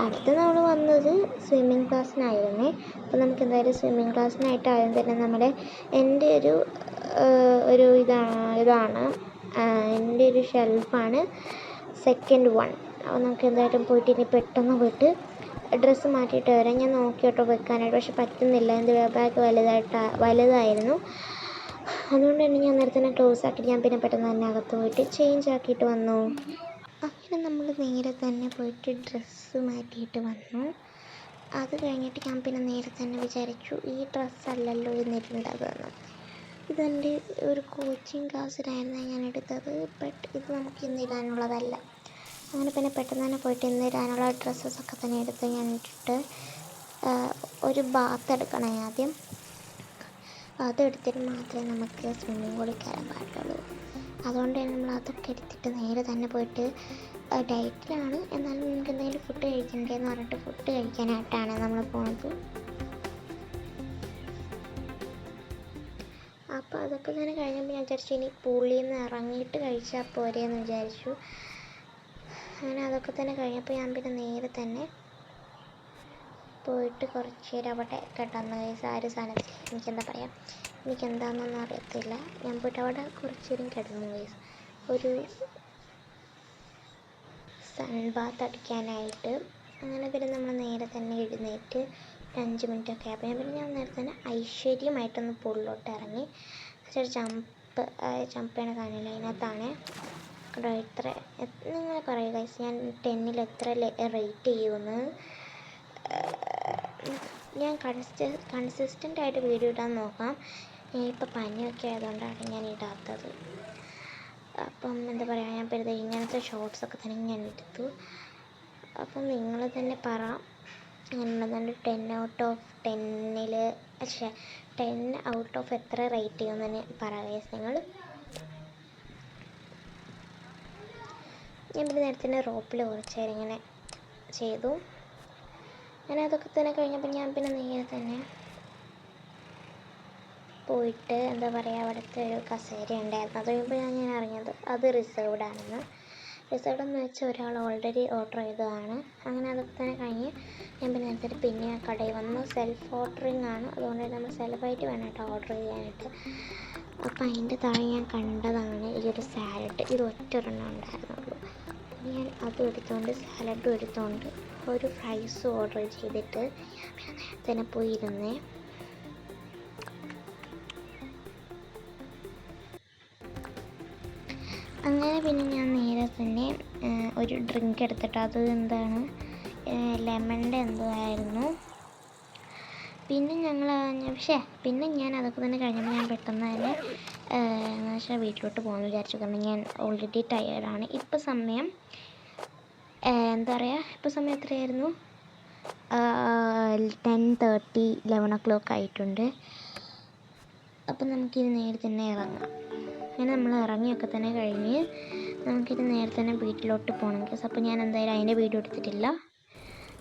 അടുത്ത് നമ്മൾ വന്നത് സ്വിമ്മിങ് ക്ലാസ്സിനായിരുന്നേ. അപ്പോൾ നമുക്ക് എന്തായാലും സ്വിമ്മിങ് ക്ലാസ്സിനായിട്ട് ആദ്യം തന്നെ എൻ്റെ ഒരു ഇതാണ് എൻ്റെ ഒരു ഷെൽഫാണ് സെക്കൻഡ് വൺ. അപ്പോൾ നമുക്ക് എന്തായാലും പോയിട്ട് ഇനി പെട്ടെന്ന് പോയിട്ട് ഡ്രസ്സ് മാറ്റിയിട്ട് വരാം. ഞാൻ നോക്കി കേട്ടോ വെക്കാനായിട്ട്, പക്ഷെ പറ്റുന്നില്ല. എൻ്റെ ബാഗ് വലുതായിരുന്നു. അതുകൊണ്ട് തന്നെ ഞാൻ നേരത്തെ തന്നെ ക്ലോസ് ആക്കിയിട്ട് ഞാൻ പിന്നെ പെട്ടെന്ന് തന്നെ അകത്ത് പോയിട്ട് ചേഞ്ച് ആക്കിയിട്ട് വന്നു. അങ്ങനെ നമ്മൾ നേരെ തന്നെ പോയിട്ട് ഡ്രസ്സ് മാറ്റിയിട്ട് വന്നു. അത് കഴിഞ്ഞിട്ട് ഞാൻ പിന്നെ നേരെ തന്നെ വിചാരിച്ചു ഈ ഡ്രസ്സല്ലല്ലോ എന്നിട്ടുണ്ടാകുമെന്ന്. ഇതെൻ്റെ ഒരു കോച്ചിങ് ക്ലാസ്സിലായിരുന്നു ഞാൻ എടുത്തത്. ബട്ട് ഇത് നമുക്ക് ഇന്ന് ഇടാനുള്ളതല്ല. അങ്ങനെ പിന്നെ പെട്ടെന്ന് തന്നെ പോയിട്ട് ഇന്ന് ഇടാനുള്ള ഡ്രസ്സസൊക്കെ തന്നെ എടുത്ത് ഞാൻ ഇട്ടിട്ട് ഒരു ബാത്ത് എടുക്കണം ആദ്യം. അതെടുത്തിട്ട് മാത്രമേ നമുക്ക് സ്വിമ്മിങ് പൂളിൽ കയറാൻ പാടുള്ളൂ. അതുകൊണ്ട് തന്നെ നമ്മൾ അതൊക്കെ എടുത്തിട്ട് നേരെ തന്നെ പോയിട്ട് ഡയറ്റിലാണ്, എന്നാലും നമുക്ക് എന്തെങ്കിലും ഫുഡ് കഴിക്കണ്ടേന്ന് പറഞ്ഞിട്ട് ഫുഡ് കഴിക്കാനായിട്ടാണ് നമ്മൾ പോകുന്നത്. അപ്പോൾ അതൊക്കെ തന്നെ കഴിഞ്ഞപ്പോൾ ഞാൻ വിചാരിച്ചു ഇനി പൂളിൽ നിന്ന് ഇറങ്ങിയിട്ട് കഴിച്ചാൽ പോരെയെന്ന് വിചാരിച്ചു. അങ്ങനെ അതൊക്കെ തന്നെ കഴിഞ്ഞപ്പോൾ ഞാൻ പിന്നെ നേരെ തന്നെ പോയിട്ട് കുറച്ച് നേരം അവിടെ കിടന്നു. ആ ഒരു സാധനത്തിൽ എനിക്കെന്താണെന്നൊന്നും അറിയത്തില്ല. ഞാൻ പോയിട്ട് അവിടെ കുറച്ച് നേരം കിടന്നു. ഒരു സൺ ബാത്ത് അടിക്കാനായിട്ട്. അങ്ങനെ പിന്നെ നമ്മൾ നേരെ തന്നെ എഴുന്നേറ്റ് 5 മിനിറ്റൊക്കെ ആയപ്പോൾ ഞാൻ നേരെ തന്നെ ഐശ്വര്യമായിട്ടൊന്ന് പൂളിലോട്ട് ഇറങ്ങി. ഒരു ജമ്പ് ചെയ്യണ കാണില്ല, അതിനകത്താണ് ഇത്ര. നിങ്ങൾ പറയുക ഗൈസ്, ഞാൻ 10ൽ എത്ര റേറ്റ് ചെയ്യുമെന്ന്. ഞാൻ കൺസിസ്റ്റൻ്റായിട്ട് വീഡിയോ ഇടാൻ നോക്കാം. ഇപ്പോൾ പനിയൊക്കെ ആയതുകൊണ്ടാണ് ഞാൻ ഇടാത്തത്. അപ്പം എന്താ പറയുക, ഞാൻ പെരുത് ഇങ്ങനത്തെ ഷോർട്സൊക്കെ തന്നെ ഞാൻ എടുത്തു. അപ്പം നിങ്ങൾ തന്നെ പറ എന്നുള്ളതുകൊണ്ട് 10 ഔട്ട് ഓഫ് എത്ര റേറ്റ് ചെയ്യുമെന്ന് പറയുക നിങ്ങൾ. ഞാൻ പിന്നെ നേരത്തെ തന്നെ റോപ്പിൽ കുറച്ച് നേരം ഇങ്ങനെ ചെയ്തു. അങ്ങനെ അതൊക്കെ തന്നെ കഴിഞ്ഞപ്പോൾ ഞാൻ പിന്നെ നേരെ തന്നെ പോയിട്ട് എന്താ പറയുക, അവിടുത്തെ ഒരു കസേര ഉണ്ടായിരുന്നു. അത് കഴിയുമ്പോൾ ഞാൻ അറിഞ്ഞത് അത് റിസർവ്ഡ് ആണെന്ന്. റിസർവ്ഡ് എന്ന് വെച്ചാൽ ഒരാൾ ഓൾറെഡി ഓർഡർ ചെയ്തതാണ്. അങ്ങനെ അതൊക്കെ തന്നെ കഴിഞ്ഞ് ഞാൻ പിന്നെ നേരത്തെ പിന്നെ ആ കടയിൽ വന്നു. സെൽഫ് ഓർഡറിങ് ആണ്, അതുകൊണ്ട് നമ്മൾ സെൽഫായിട്ട് വേണം കേട്ടോ ഓർഡർ ചെയ്യാനായിട്ട്. അപ്പോൾ അതിൻ്റെ താഴെ ഞാൻ കണ്ടതാണ് ഈ ഒരു സാലഡ്. ഇത് ഒറ്റൊരെണ്ണം ഉണ്ടായിരുന്നുള്ളൂ. ഞാൻ അതും എടുത്തുകൊണ്ട് സാലഡും എടുത്തുകൊണ്ട് ഒരു ഫ്രൈസും ഓർഡർ ചെയ്തിട്ട് തന്നെ പോയി ഇരുന്നേ. അങ്ങനെ പിന്നെ ഞാൻ നേരെ തന്നെ ഒരു ഡ്രിങ്ക് എടുത്തിട്ട് അത് എന്താണ് ലെമണിൻ്റെ എന്തോ ആയിരുന്നു. പിന്നെ പിന്നെ ഞാൻ അതൊക്കെ തന്നെ കഴിഞ്ഞപ്പോൾ ഞാൻ പെട്ടെന്ന് തന്നെ എന്ന് വെച്ചാൽ വീട്ടിലോട്ട് പോകാമെന്ന് വിചാരിച്ചു. കാരണം ഞാൻ ഓൾറെഡി ടയേർഡാണ്. ഇപ്പോൾ സമയം എന്താ പറയുക, ഇപ്പോൾ സമയം എത്രയായിരുന്നു, 10:30 11 o'clock ആയിട്ടുണ്ട്. അപ്പം നമുക്കിത് നേരെ തന്നെ ഇറങ്ങാം. അങ്ങനെ നമ്മൾ ഇറങ്ങിയൊക്കെ തന്നെ കഴിഞ്ഞ് നമുക്കിത് നേരെ തന്നെ വീട്ടിലോട്ട് പോകണം. അപ്പോൾ ഞാൻ എന്തായാലും അതിൻ്റെ വീഡിയോ എടുത്തിട്ടില്ല.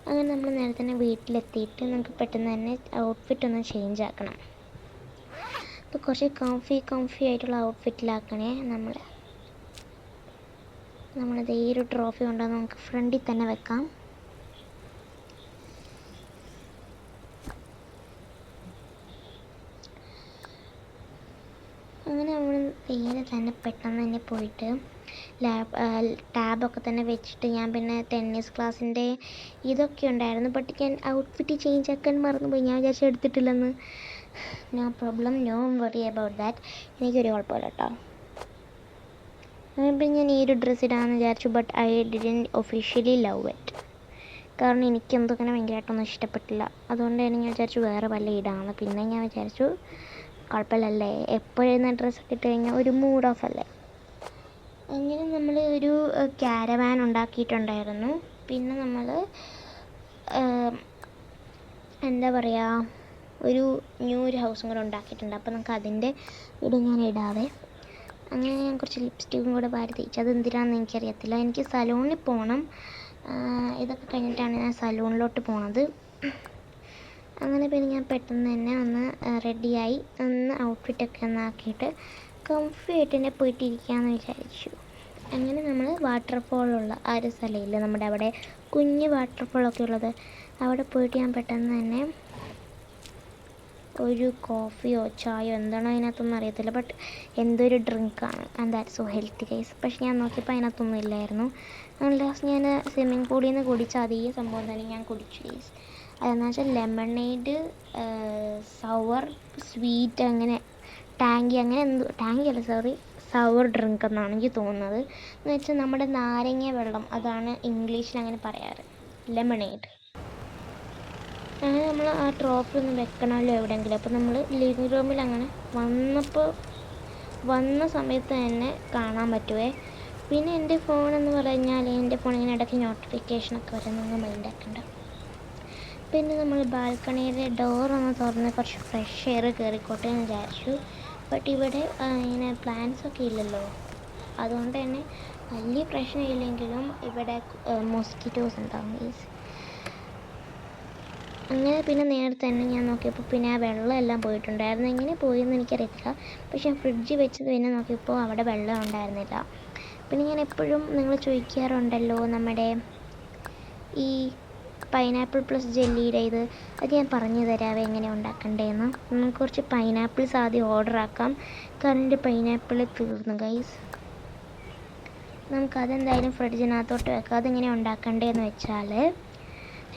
അങ്ങനെ നമ്മൾ നേരെ തന്നെ വീട്ടിലെത്തിയിട്ട് നമുക്ക് പെട്ടെന്ന് തന്നെ ഔട്ട്ഫിറ്റ് ഒന്ന് ചേഞ്ച് ആക്കണം. അപ്പോൾ കുറച്ച് കംഫി ആയിട്ടുള്ള ഔട്ട്ഫിറ്റിലാക്കണേ. നമ്മളത് ഈ ഒരു ട്രോഫി കൊണ്ടുവന്ന് നമുക്ക് ഫ്രണ്ടിൽ തന്നെ വെക്കാം. അങ്ങനെ നമ്മൾ നേരെ തന്നെ പെട്ടെന്ന് തന്നെ പോയിട്ട് ടാബൊക്കെ തന്നെ വെച്ചിട്ട് ഞാൻ പിന്നെ ടെന്നീസ് ക്ലാസ്സിൻ്റെ ഇതൊക്കെ ഉണ്ടായിരുന്നു. ബട്ട് ഞാൻ ഔട്ട്ഫിറ്റ് ചേഞ്ച് ആക്കാൻ മറന്നുപോയി. ഞാൻ വിചാരിച്ചു എടുത്തിട്ടില്ലെന്ന്. No problem, no worry about that. എനിക്കൊരു കുഴപ്പമില്ല കേട്ടോ. പിന്നെ ഞാൻ ഈ ഒരു ഡ്രസ്സ് ഇടാമെന്ന് വിചാരിച്ചു. But I didn't officially love it. കാരണം എനിക്കെന്തോ അങ്ങനെ ഭയങ്കരമായിട്ടൊന്നും ഇഷ്ടപ്പെട്ടില്ല. അതുകൊണ്ട് തന്നെ ഞാൻ വിചാരിച്ചു വേറെ വല്ല ഇടാമെന്ന്. പിന്നെ ഞാൻ വിചാരിച്ചു കുഴപ്പമില്ലല്ലേ, എപ്പോഴും ഡ്രസ്സൊക്കെ ഇട്ട് കഴിഞ്ഞാൽ ഒരു മൂഡ് ഓഫ് അല്ലേ. അങ്ങനെ നമ്മൾ ഒരു ക്യാരവാൻ ഉണ്ടാക്കിയിട്ടുണ്ടായിരുന്നു. പിന്നെ നമ്മൾ എന്താ പറയുക, ഒരു ഹൗസും കൂടെ ഉണ്ടാക്കിയിട്ടുണ്ട്. അപ്പോൾ നമുക്ക് അതിൻ്റെ വീഡിയോ ഞാൻ ഇടാവേ. അങ്ങനെ ഞാൻ കുറച്ച് ലിപ്സ്റ്റിക്കും കൂടെ വാരി തേച്ചു. അതെന്തിനാണെന്ന് എനിക്കറിയത്തില്ല. എനിക്ക് സലൂണിൽ പോകണം. ഇതൊക്കെ കഴിഞ്ഞിട്ടാണ് ഞാൻ സലൂണിലോട്ട് പോണത്. അങ്ങനെ പിന്നെ ഞാൻ പെട്ടെന്ന് തന്നെ ഒന്ന് റെഡിയായി ഔട്ട്ഫിറ്റൊക്കെ ഒന്ന് ആക്കിയിട്ട് കംഫി ആയിട്ട് തന്നെ പോയിട്ടിരിക്കാമെന്ന് വിചാരിച്ചു. അങ്ങനെ നമ്മൾ വാട്ടർഫോളുള്ള ആ ഒരു സ്ഥലമില്ല നമ്മുടെ അവിടെ കുഞ്ഞ് വാട്ടർഫോളൊക്കെ ഉള്ളത്, അവിടെ പോയിട്ട് ഞാൻ പെട്ടെന്ന് തന്നെ ഒരു കോഫിയോ ചായയോ എന്താണോ അതിനകത്തൊന്നും അറിയത്തില്ല, ബട്ട് എന്തോ ഒരു ഡ്രിങ്കാണ് and that so healthy guys. പക്ഷെ ഞാൻ നോക്കിയപ്പോൾ അതിനകത്തൊന്നും ഇല്ലായിരുന്നു. അങ്ങനെ ലാസ്റ്റ് ഞാൻ സ്വിമ്മിംഗ് പൂളിൽ നിന്ന് കുടിച്ച അതേ സംഭവം തന്നെ ഞാൻ കുടിച്ചു ഗൈസ്. അതെന്ന് വെച്ചാൽ ലെമണേഡ് സവർ സ്വീറ്റ് അങ്ങനെ ടാങ്കി അങ്ങനെ എന്തോ, ടാങ്കി അല്ല സോറി, സവർ ഡ്രിങ്ക് എന്നാണ് എനിക്ക് തോന്നുന്നത്. എന്ന് വെച്ചാൽ നമ്മുടെ നാരങ്ങ വെള്ളം, അതാണ് ഇംഗ്ലീഷിൽ അങ്ങനെ പറയാറ്, ലെമണേഡ്. അങ്ങനെ നമ്മൾ ആ ട്രോഫി ഒന്ന് വെക്കണമല്ലോ എവിടെയെങ്കിലും. അപ്പോൾ നമ്മൾ ലിവിങ് റൂമിൽ അങ്ങനെ വന്ന സമയത്ത് തന്നെ കാണാൻ പറ്റുമേ. പിന്നെ എൻ്റെ ഫോണെന്ന് പറഞ്ഞാൽ എൻ്റെ ഫോൺ ഇങ്ങനെ ഇടയ്ക്ക് നോട്ടിഫിക്കേഷനൊക്കെ വരും, നിങ്ങൾ മൈൻഡാക്കണ്ട. പിന്നെ നമ്മൾ ബാൽക്കണിയുടെ ഡോറൊന്ന് തുറന്ന് കുറച്ച് ഫ്രഷ് എയർ കയറിക്കോട്ടെ എന്ന് വിചാരിച്ചു. ബട്ട് ഇവിടെ ഇങ്ങനെ പ്ലാന്റ്സൊക്കെ ഇല്ലല്ലോ, അതുകൊണ്ട് തന്നെ വലിയ പ്രശ്നമില്ലെങ്കിലും ഇവിടെ മോസ്കിറ്റോസ് ഉണ്ടാകും ഗൈസ്. അങ്ങനെ പിന്നെ നേരത്തെ തന്നെ ഞാൻ നോക്കിയപ്പോൾ പിന്നെ ആ വെള്ളം എല്ലാം പോയിട്ടുണ്ടായിരുന്നു. എങ്ങനെ പോയെന്ന് എനിക്കറിയത്തില്ല, പക്ഷേ ഫ്രിഡ്ജ് വെച്ചത് പിന്നെ നോക്കിയപ്പോൾ അവിടെ വെള്ളം ഉണ്ടായിരുന്നില്ല. പിന്നെ ഞാൻ എപ്പോഴും നിങ്ങൾ ചോദിക്കാറുണ്ടല്ലോ നമ്മുടെ ഈ പൈനാപ്പിൾ പ്ലസ് ജെല്ലിയുടെ അത് ഞാൻ പറഞ്ഞു തരാവേ എങ്ങനെ ഉണ്ടാക്കണ്ടേന്ന്. നമുക്ക് കുറച്ച് പൈനാപ്പിൾസ് ആദ്യം ഓർഡർ ആക്കാം, കാരണം എൻ്റെ പൈനാപ്പിൾ തീർന്നു ഗൈസ്. നമുക്കതെന്തായാലും ഫ്രിഡ്ജിനകത്തോട്ട് വെക്കാം. അതെങ്ങനെ ഉണ്ടാക്കണ്ടേന്ന് വെച്ചാൽ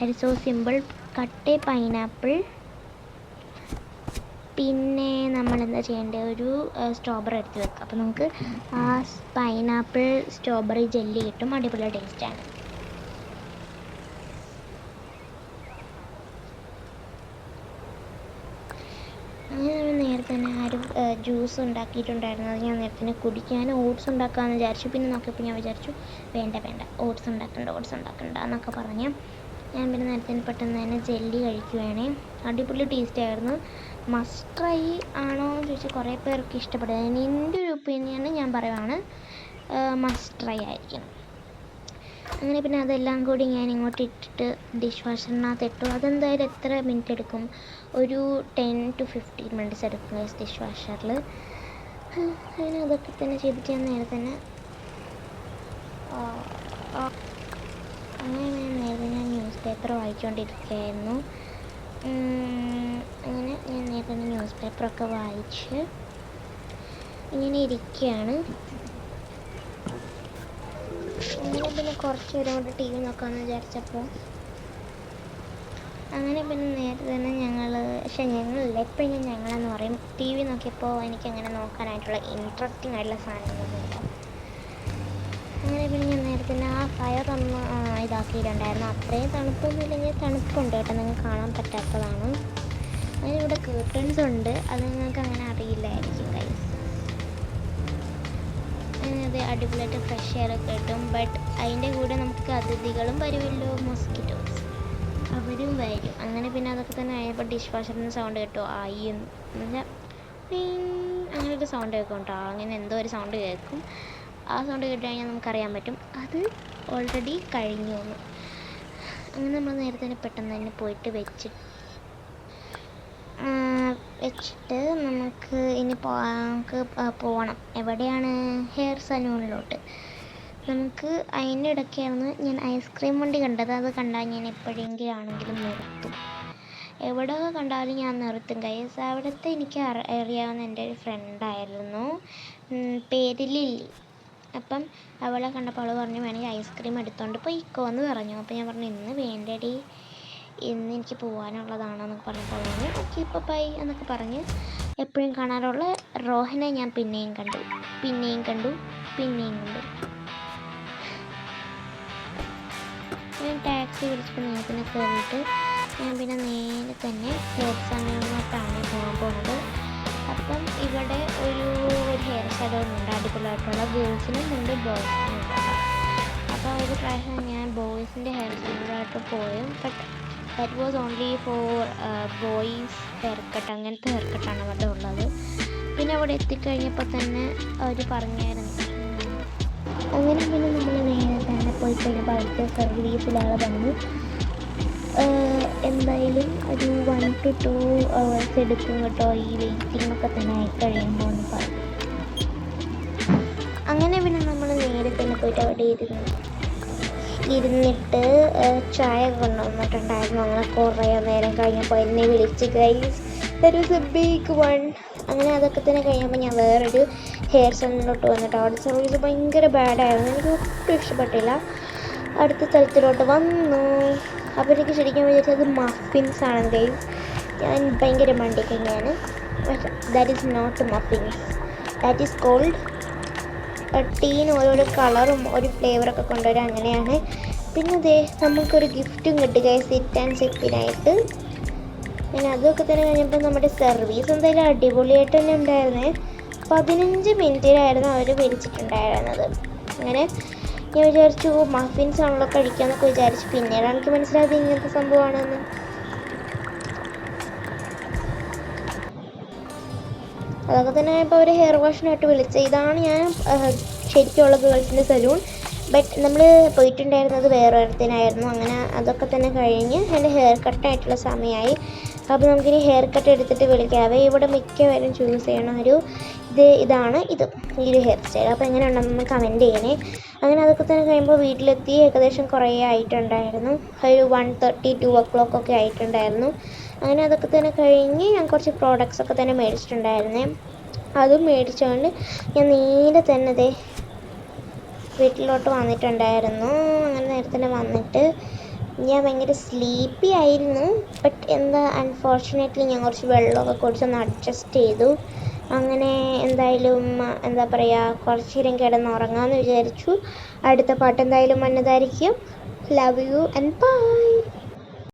it so simple. Cut pineapple, പിന്നെ നമ്മൾ എന്താ ചെയ്യേണ്ടത്, ഒരു സ്ട്രോബെറി എടുത്ത് വെക്കുക. അപ്പോൾ നമുക്ക് ആ പൈനാപ്പിൾ സ്ട്രോബെറി ജെല്ലി കിട്ടും, അടിപൊളി ടേസ്റ്റാണ്. അങ്ങനെ നമ്മൾ നേരത്തെ തന്നെ ആ ഒരു ജ്യൂസ് ഉണ്ടാക്കിയിട്ടുണ്ടായിരുന്നു, അത് ഞാൻ നേരത്തെ തന്നെ കുടിക്കാൻ ഓട്സ് ഉണ്ടാക്കാമെന്ന് വിചാരിച്ചു. പിന്നെ നോക്കിയപ്പോൾ ഞാൻ വിചാരിച്ചു വേണ്ട ഓട്സ് ഉണ്ടാക്കണ്ട എന്നൊക്കെ പറഞ്ഞ് ഞാൻ പിന്നെ നേരത്തെ പെട്ടെന്ന് തന്നെ ജെല്ലി കഴിക്കുവാണേ. അടിപൊളി ടേസ്റ്റ് ആയിരുന്നു. മസ്റ്റ് ട്രൈ ആണോ എന്ന് ചോദിച്ചാൽ കുറേ പേർക്ക് ഇഷ്ടപ്പെടുക, എൻ്റെ ഒരു ഒപ്പീനിയൻ ഞാൻ പറയുവാണ് മസ്റ്റ് ട്രൈ ആയിരിക്കണം. അങ്ങനെ പിന്നെ അതെല്ലാം കൂടി ഞാൻ ഇങ്ങോട്ട് ഇട്ടിട്ട് ഡിഷ് വാഷറിനകത്ത് ഇട്ടു. അതെന്തായാലും എത്ര മിനിറ്റ് എടുക്കും, ഒരു 10 to 15 മിനിറ്റ്സ് എടുക്കും ഡിഷ് വാഷറിൽ. അങ്ങനെ അതൊക്കെ തന്നെ ചെയ്തിട്ട് ഞാൻ നേരെ തന്നെ ഞാൻ ന്യൂസ് പേപ്പർ വായിച്ചുകൊണ്ടിരിക്കുകയായിരുന്നു. അങ്ങനെ ഞാൻ നേരത്തെ ന്യൂസ് പേപ്പറൊക്കെ വായിച്ച് ഇങ്ങനെ ഇരിക്കുകയാണ്. അങ്ങനെ പിന്നെ കുറച്ച് നേരം കൊണ്ട് ടി വി നോക്കാമെന്ന് വിചാരിച്ചപ്പോൾ അങ്ങനെ പിന്നെ നേരത്തെ തന്നെ ഞങ്ങളില്ല എപ്പോഴും ഞങ്ങളെന്ന് പറയും, ടി വി നോക്കിയപ്പോൾ എനിക്കങ്ങനെ നോക്കാനായിട്ടുള്ള ഇൻട്രസ്റ്റിംഗ് ആയിട്ടുള്ള സാധനങ്ങളൊന്നുമില്ല. അങ്ങനെ പിന്നെ ഞാൻ നേരത്തെ തന്നെ ആ ഫയറൊന്ന് ഇതാക്കിയിട്ടുണ്ടായിരുന്നു. അത്രയും തണുപ്പൊന്നും ഇല്ലെങ്കിൽ തണുപ്പുണ്ട് കേട്ടോ, നിങ്ങൾക്ക് കാണാൻ പറ്റാത്തതാണ്. അങ്ങനെ ഇവിടെ കേർട്ടൻസ് ഉണ്ട്, അത് നിങ്ങൾക്ക് അങ്ങനെ അറിയില്ലായിരിക്കും ഗൈസ്. അത് അടിപൊളിയായിട്ട് ഫ്രഷ് എയർ ഒക്കെ കിട്ടും. ബട്ട് അതിൻ്റെ കൂടെ നമുക്ക് അതിഥികളും വരുമല്ലോ, മോസ്കിറ്റോസ്, അവരും വരും. അങ്ങനെ പിന്നെ അതൊക്കെ തന്നെ ആയപ്പോൾ ഡിഷ് വാഷറിന് സൗണ്ട് കേട്ടോ, ആയി എന്നുവെച്ചാൽ അങ്ങനെ ഒരു സൗണ്ട് കേൾക്കും കേട്ടോ, അങ്ങനെ എന്തോ ഒരു സൗണ്ട് കേൾക്കും. ആ സൗണ്ട് കേട്ട് കഴിഞ്ഞാൽ നമുക്കറിയാൻ പറ്റും അത് ഓൾറെഡി കഴിഞ്ഞു എന്ന്. അങ്ങനെ നമ്മൾ നേരത്തെ തന്നെ പെട്ടെന്ന് തന്നെ പോയിട്ട് വെച്ചിട്ട് നമുക്ക് ഇനി പോകണം. എവിടെയാണ്? ഹെയർ സലൂണിലോട്ട്. നമുക്ക് അതിൻ്റെ ഇടയ്ക്കായിരുന്നു ഞാൻ ഐസ്ക്രീം വണ്ടി കണ്ടത്. അത് കണ്ടാൽ ഞാൻ എപ്പോഴെങ്കിലും ആണെങ്കിലും നിർത്തും, എവിടെയൊക്കെ കണ്ടാലും ഞാൻ നിർത്തും ഗൈസ്. അവിടുത്തെ എനിക്ക് അറിയാവുന്ന എൻ്റെ ഒരു ഫ്രണ്ടായിരുന്നു, പേര് ലില്ലി. അപ്പം അവളെ കണ്ടപ്പോൾ അവൾ പറഞ്ഞു വേണമെങ്കിൽ ഐസ്ക്രീം എടുത്തുകൊണ്ട് പോയിക്കോ എന്ന് പറഞ്ഞു. അപ്പോൾ ഞാൻ പറഞ്ഞു ഇന്ന് വേണ്ടടി, ഇന്ന് എനിക്ക് പോകാനുള്ളതാണെന്നൊക്കെ പറഞ്ഞപ്പോൾ പറഞ്ഞു ഓക്കെ ഇപ്പോൾ ബൈ എന്നൊക്കെ പറഞ്ഞ് എപ്പോഴും കാണാറുള്ള റോഹനെ ഞാൻ പിന്നെയും കണ്ടു. ഞാൻ ടാക്സി വിളിച്ചിട്ട് നേരത്തിന് കയറിയിട്ട് ഞാൻ പിന്നെ നേരെ തന്നെ ഹെയർ സലൂണിലോട്ടാണ് പോകാൻ പോകുന്നത്. അപ്പം ഇവിടെ ഒരു ഹെയർ സലൂണുണ്ട്, അടിപൊളിയായിട്ടുള്ള ഗേൾസിനും ഉണ്ട് ബോയ്സിനും ഉണ്ട്. അപ്പോൾ ഒരു പ്രാവശ്യം ഞാൻ ബോയ്സിൻ്റെ ഹെയർ സലൂണിലോട്ട് പോയി. But that was only for boys hair cut, അങ്ങനത്തെ ഹെയർ കട്ടാണ് അവിടെ ഉള്ളത്. പിന്നെ അവിടെ എത്തിക്കഴിഞ്ഞപ്പോൾ തന്നെ അവർ പറഞ്ഞായിരുന്നു. അങ്ങനെ പിന്നെ നമ്മൾ നേരെ തന്നെ പോയി കഴിഞ്ഞപ്പോൾ അവിടുത്തെ സർവീസിലാൾ വന്നു എന്തായാലും ഒരു 1 to 2 hours എടുക്കും കേട്ടോ ഈ വെയിറ്റിംഗ് ഒക്കെ തന്നെ ആയി കഴിയുമ്പോൾ എന്ന് പറഞ്ഞു. അങ്ങനെ പിന്നെ നമ്മൾ നേരെ തന്നെ പോയിട്ട് അവിടെ ഇരുന്നിട്ട് ചായ കൊണ്ടുവന്നിട്ടുണ്ടായിരുന്നു. അങ്ങനെ കുറേ നേരം കഴിഞ്ഞപ്പോൾ എന്നെ വിളിച്ച് guys that was a big one. അങ്ങനെ അതൊക്കെ തന്നെ കഴിഞ്ഞപ്പോൾ ഞാൻ വേറൊരു ഹെയർ സലൂണിലോട്ട് വന്നിട്ട് അവിടെ സർവീസ് ഭയങ്കര ബാഡായിരുന്നു. എനിക്ക് ഒട്ടും ഇഷ്ടപ്പെട്ടില്ല. അടുത്ത സ്ഥലത്തിലോട്ട് വന്നു. അപ്പോൾ എനിക്ക് ശരിക്കും വിചാരിച്ചത് മഫിൻസ് ആണ് ഗൈസ്. ഞാൻ ഭയങ്കര മണ്ടിക്കന്നെയാണ്. That is not muffins, that is cold ടീന് ഓരോരോ കളറും ഒരു ഫ്ലേവറൊക്കെ കൊണ്ടുവരും, അങ്ങനെയാണ്. പിന്നെ അതേ നമുക്കൊരു ഗിഫ്റ്റും കിട്ടി ഗൈസ്, സിറ്റ് ആൻഡ് സിപ്പിനായിട്ട്. പിന്നെ അതൊക്കെ തന്നെ കഴിഞ്ഞപ്പോൾ നമ്മുടെ സർവീസ് എന്തായാലും അടിപൊളിയായിട്ട് തന്നെ ഉണ്ടായിരുന്നേ. 15 മിനിറ്റിലായിരുന്നു അവർ വിളിച്ചിട്ടുണ്ടായിരുന്നത്. അങ്ങനെ ഞാൻ വിചാരിച്ചു മഫിൻസ് ആണല്ലോ കഴിക്കാമെന്നൊക്കെ വിചാരിച്ചു. പിന്നീടാണ് എനിക്ക് മനസ്സിലായത് ഇങ്ങനത്തെ സംഭവമാണെന്ന്. അതൊക്കെ തന്നെ ഇപ്പോൾ അവർ ഹെയർ വാഷിനായിട്ട് വിളിച്ചത്. ഇതാണ് ഞാൻ ശരിക്കുള്ള ഗേൾസിൻ്റെ സലൂൺ. ബട്ട് നമ്മൾ പോയിട്ടുണ്ടായിരുന്നത് വേറെ ഒരിടത്തിനായിരുന്നു. അങ്ങനെ അതൊക്കെ തന്നെ കഴിഞ്ഞ് എൻ്റെ ഹെയർ കട്ടായിട്ടുള്ള സമയമായി. അപ്പോൾ നമുക്കിനി ഹെയർ കട്ട് എടുത്തിട്ട് വിളിക്കാവേ. ഇവിടെ മിക്കവരും ചൂസ് ചെയ്യണ ഇതാണ് ഈ ഒരു ഹെയർ സ്റ്റൈൽ. അപ്പോൾ എങ്ങനെയുണ്ടെന്ന് കമൻറ്റ് ചെയ്യണേ. അങ്ങനെ അതൊക്കെ തന്നെ കഴിയുമ്പോൾ വീട്ടിലെത്തി ഏകദേശം കുറേ ആയിട്ടുണ്ടായിരുന്നു. ഒരു 1:30 2 o'clock ഒക്കെ ആയിട്ടുണ്ടായിരുന്നു. അങ്ങനെ അതൊക്കെ തന്നെ കഴിഞ്ഞ് ഞാൻ കുറച്ച് പ്രോഡക്റ്റ്സൊക്കെ തന്നെ മേടിച്ചിട്ടുണ്ടായിരുന്നേ. അതും മേടിച്ചുകൊണ്ട് ഞാൻ നേരെ തന്നെ വീട്ടിലോട്ട് വന്നിട്ടുണ്ടായിരുന്നു. അങ്ങനെ നേരത്തെ തന്നെ വന്നിട്ട് ഞാൻ ഭയങ്കര സ്ലീപ്പി ആയിരുന്നു. ബട്ട് അൺഫോർച്ചുനേറ്റ്ലി ഞാൻ കുറച്ച് വെള്ളമൊക്കെ കുടിച്ചൊന്ന് അഡ്ജസ്റ്റ് ചെയ്തു. അങ്ങനെ എന്തായാലും എന്താ പറയുക, കുറച്ച് നേരം കിടന്നുറങ്ങാമെന്ന് വിചാരിച്ചു. അടുത്ത പാട്ട് എന്തായാലും വന്നതായിരിക്കും. Love you and by.